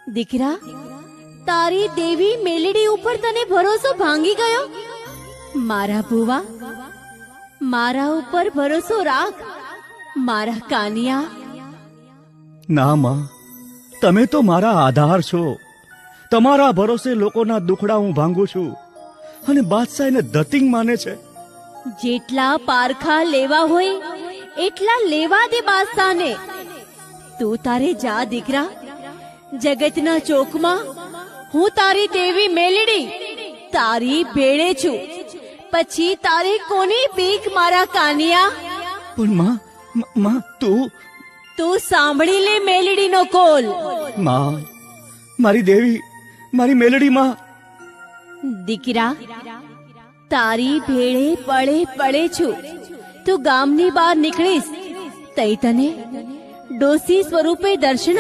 દીકરા, તારી દેવી મેલડી ઉપર તને ભરોસો ભાંગી ગયો? મારા ભુવા, મારા ઉપર ભરોસો રાખ, મારા કાનિયા. ના માં, તમે તો મારા આધાર છો. તમારા ભરોસે લોકોના દુખડા હું ભાંગું છું, અને બાદશાહ એને ધતિંગ માને છે. જેટલા પારખા લેવા હોય એટલા લેવા દે બાદશાહને. તું તારે જા દીકરા, જગતના ચોકમાં હું તારી દેવી મેલડી તારી ભેળે છું. પછી તારે કોની બીક મારા કાનિયા? પણ માં તું સાંભળી લે મેલડીનો કોલ. માં, મારી દેવી, મારી મેલડી માં. દીકરા, તારી ભેળે પળે પળે છું. તું ગામની બહાર નીકળીશ તઈ તને ડોસી સ્વરૂપે દર્શન